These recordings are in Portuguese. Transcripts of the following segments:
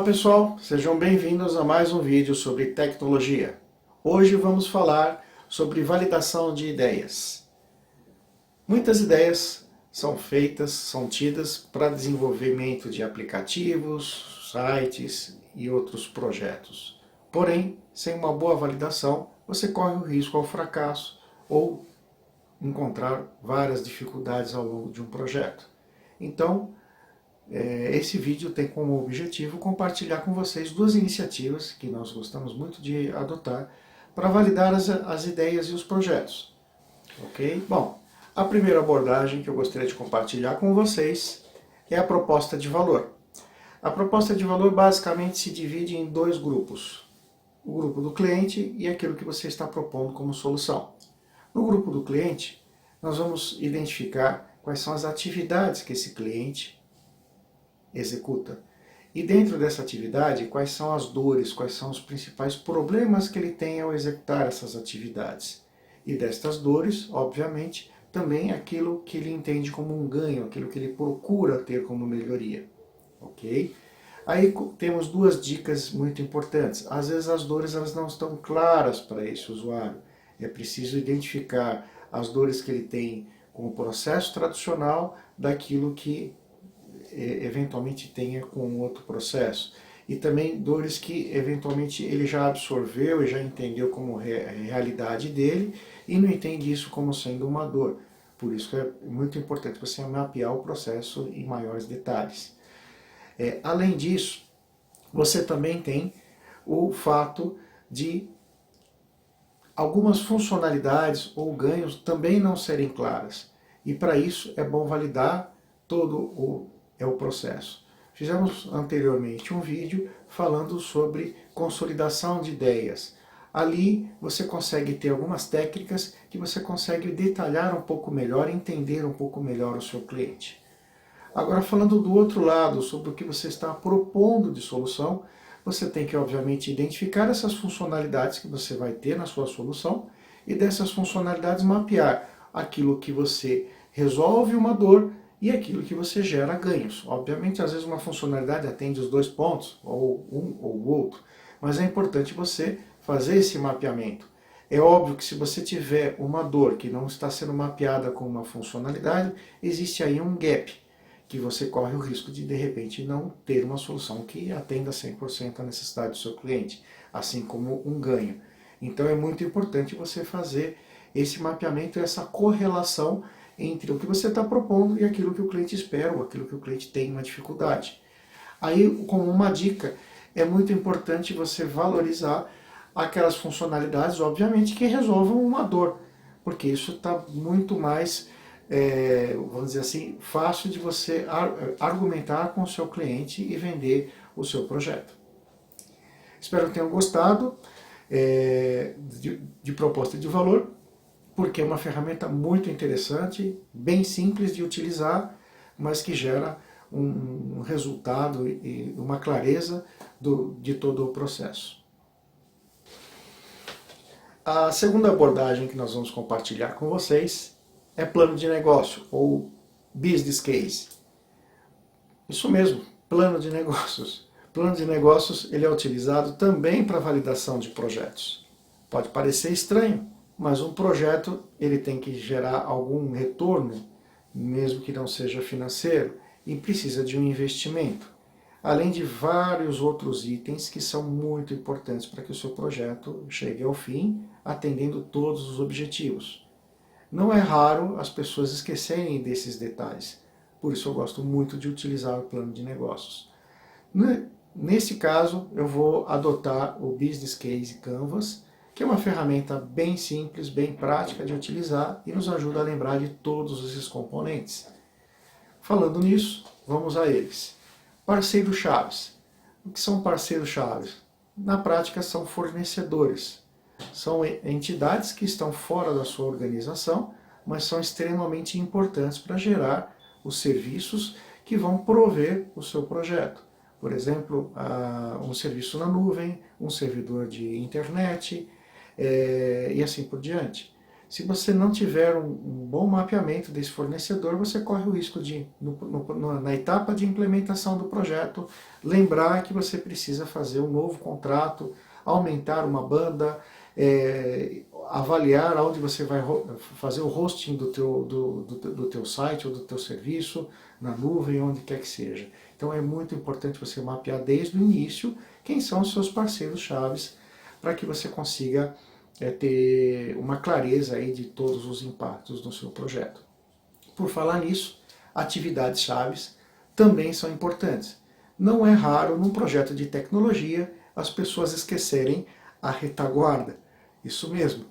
pessoal, sejam bem-vindos a mais um vídeo sobre tecnologia. Hoje vamos falar sobre validação de ideias. Muitas ideias são feitas, são tidas para desenvolvimento de aplicativos, sites e outros projetos. Porém, sem uma boa validação, você corre o risco ao fracasso ou encontrar várias dificuldades ao longo de um projeto. Então, esse vídeo tem como objetivo compartilhar com vocês duas iniciativas que nós gostamos muito de adotar para validar as ideias e os projetos. Ok? Bom, a primeira abordagem que eu gostaria de compartilhar com vocês é a proposta de valor. A proposta de valor basicamente se divide em dois grupos. O grupo do cliente e aquilo que você está propondo como solução. No grupo do cliente, nós vamos identificar quais são as atividades que esse cliente executa. E dentro dessa atividade, quais são as dores, quais são os principais problemas que ele tem ao executar essas atividades. E destas dores, obviamente, também aquilo que ele entende como um ganho, aquilo que ele procura ter como melhoria. Ok? Aí temos duas dicas muito importantes. Às vezes as dores elas não estão claras para esse usuário. É preciso identificar as dores que ele tem com o processo tradicional daquilo que eventualmente tenha com outro processo. E também dores que eventualmente ele já absorveu e já entendeu como realidade dele e não entende isso como sendo uma dor. Por isso que é muito importante você mapear o processo em maiores detalhes. Além disso, você também tem o fato de algumas funcionalidades ou ganhos também não serem claras. E para isso é bom validar todo o processo. Fizemos anteriormente um vídeo falando sobre consolidação de ideias. Ali você consegue ter algumas técnicas que você consegue detalhar um pouco melhor, entender um pouco melhor o seu cliente. Agora falando do outro lado, sobre o que você está propondo de solução, você tem que obviamente identificar essas funcionalidades que você vai ter na sua solução e dessas funcionalidades mapear aquilo que você resolve uma dor e aquilo que você gera ganhos. Obviamente, às vezes uma funcionalidade atende os dois pontos, ou um ou o outro, mas é importante você fazer esse mapeamento. É óbvio que se você tiver uma dor que não está sendo mapeada com uma funcionalidade, existe aí um gap, que você corre o risco de repente, não ter uma solução que atenda 100% a necessidade do seu cliente, assim como um ganho. Então é muito importante você fazer esse mapeamento, essa correlação entre o que você está propondo e aquilo que o cliente espera, ou aquilo que o cliente tem uma dificuldade. Aí, como uma dica, é muito importante você valorizar aquelas funcionalidades, obviamente, que resolvam uma dor, porque isso está muito mais, vamos dizer assim, fácil de você argumentar com o seu cliente e vender o seu projeto. Espero que tenham gostado de proposta de valor, porque é uma ferramenta muito interessante, bem simples de utilizar, mas que gera um resultado e uma clareza de todo o processo. A segunda abordagem que nós vamos compartilhar com vocês é plano de negócio, ou business case. Isso mesmo, plano de negócios. Plano de negócios ele é utilizado também para validação de projetos. Pode parecer estranho, mas um projeto ele tem que gerar algum retorno, mesmo que não seja financeiro, e precisa de um investimento. Além de vários outros itens que são muito importantes para que o seu projeto chegue ao fim, atendendo todos os objetivos. Não é raro as pessoas esquecerem desses detalhes, por isso eu gosto muito de utilizar o plano de negócios. Nesse caso, eu vou adotar o Business Case Canvas, que é uma ferramenta bem simples, bem prática de utilizar e nos ajuda a lembrar de todos esses componentes. Falando nisso, vamos a eles. Parceiros-chaves. O que são parceiros-chaves? Na prática, são fornecedores. São entidades que estão fora da sua organização, mas são extremamente importantes para gerar os serviços que vão prover o seu projeto. Por exemplo, um serviço na nuvem, um servidor de internet, e assim por diante. Se você não tiver um bom mapeamento desse fornecedor, você corre o risco de, na etapa de implementação do projeto, lembrar que você precisa fazer um novo contrato, aumentar uma banda, avaliar onde você vai fazer o hosting do teu site ou do teu serviço, na nuvem, onde quer que seja. Então é muito importante você mapear desde o início quem são os seus parceiros chaves, para que você consiga ter uma clareza aí de todos os impactos do seu projeto. Por falar nisso, atividades chaves também são importantes. Não é raro num projeto de tecnologia as pessoas esquecerem a retaguarda. Isso mesmo.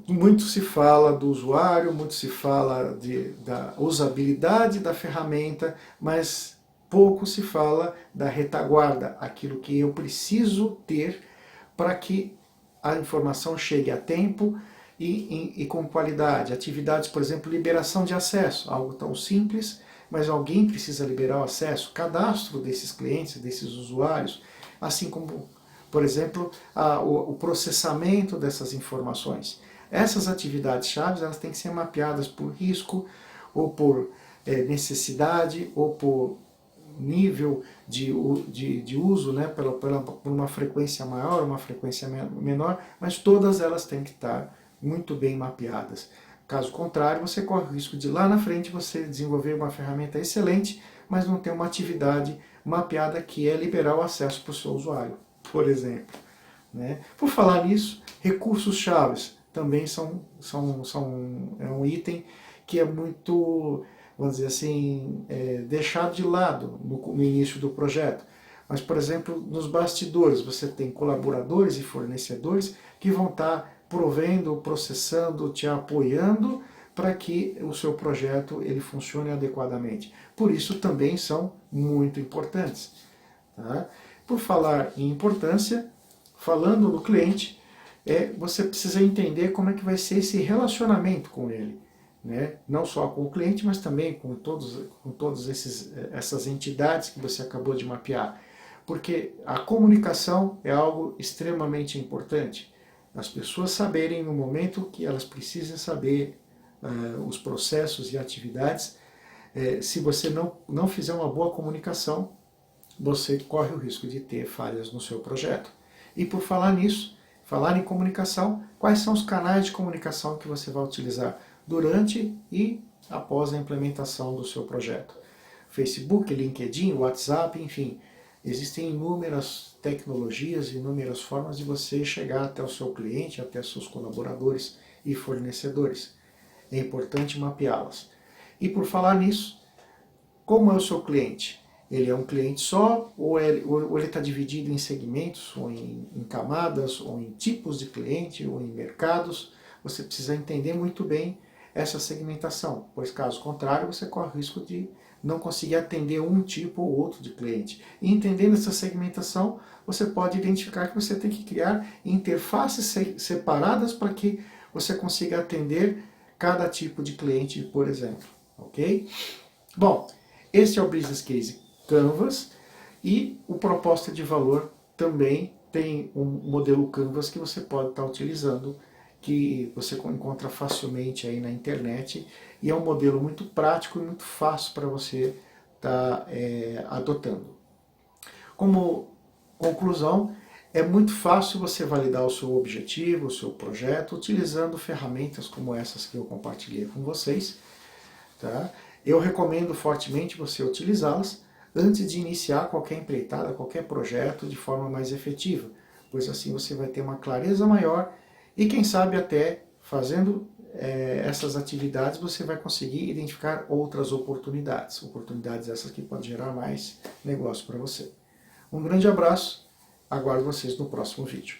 Muito se fala do usuário, muito se fala da usabilidade da ferramenta, mas pouco se fala da retaguarda, aquilo que eu preciso ter para que a informação chegue a tempo e com qualidade. Atividades, por exemplo, liberação de acesso, algo tão simples, mas alguém precisa liberar o acesso, cadastro desses clientes, desses usuários, assim como, por exemplo, o processamento dessas informações. Essas atividades chaves, elas têm que ser mapeadas por risco, ou por necessidade, ou por nível de uso, né, por uma frequência maior, uma frequência menor, mas todas elas têm que estar muito bem mapeadas. Caso contrário, você corre o risco de lá na frente você desenvolver uma ferramenta excelente, mas não ter uma atividade mapeada que é liberar o acesso para o seu usuário, por exemplo. Né? Por falar nisso, recursos chaves também é um item que é muito, vamos dizer assim, deixado de lado no início do projeto. Mas, por exemplo, nos bastidores, você tem colaboradores e fornecedores que vão estar provendo, processando, te apoiando para que o seu projeto ele funcione adequadamente. Por isso também são muito importantes. Tá? Por falar em importância, falando no cliente, você precisa entender como é que vai ser esse relacionamento com ele. Né? Não só com o cliente, mas também com todas essas entidades que você acabou de mapear. Porque a comunicação é algo extremamente importante. As pessoas saberem no momento que elas precisam saber os processos e atividades. Se você não fizer uma boa comunicação, você corre o risco de ter falhas no seu projeto. E por falar nisso, falar em comunicação, quais são os canais de comunicação que você vai utilizar durante e após a implementação do seu projeto? Facebook, LinkedIn, WhatsApp, enfim, existem inúmeras tecnologias, inúmeras formas de você chegar até o seu cliente, até seus colaboradores e fornecedores. É importante mapeá-las. E por falar nisso, como é o seu cliente? Ele é um cliente só, ou ele está dividido em segmentos, ou em camadas, ou em tipos de cliente, ou em mercados? Você precisa entender muito bem essa segmentação, pois caso contrário você corre o risco de não conseguir atender um tipo ou outro de cliente. E entendendo essa segmentação, você pode identificar que você tem que criar interfaces separadas para que você consiga atender cada tipo de cliente, por exemplo. Ok? Bom, esse é o Business Case Canvas e o proposta de valor também tem um modelo Canvas que você pode estar utilizando, que você encontra facilmente aí na internet, e é um modelo muito prático e muito fácil para você estar adotando. Como conclusão, é muito fácil você validar o seu objetivo, o seu projeto, utilizando ferramentas como essas que eu compartilhei com vocês. Tá? Eu recomendo fortemente você utilizá-las antes de iniciar qualquer empreitada, qualquer projeto de forma mais efetiva, pois assim você vai ter uma clareza maior e quem sabe até fazendo essas atividades você vai conseguir identificar outras oportunidades, oportunidades essas que podem gerar mais negócio para você. Um grande abraço, aguardo vocês no próximo vídeo.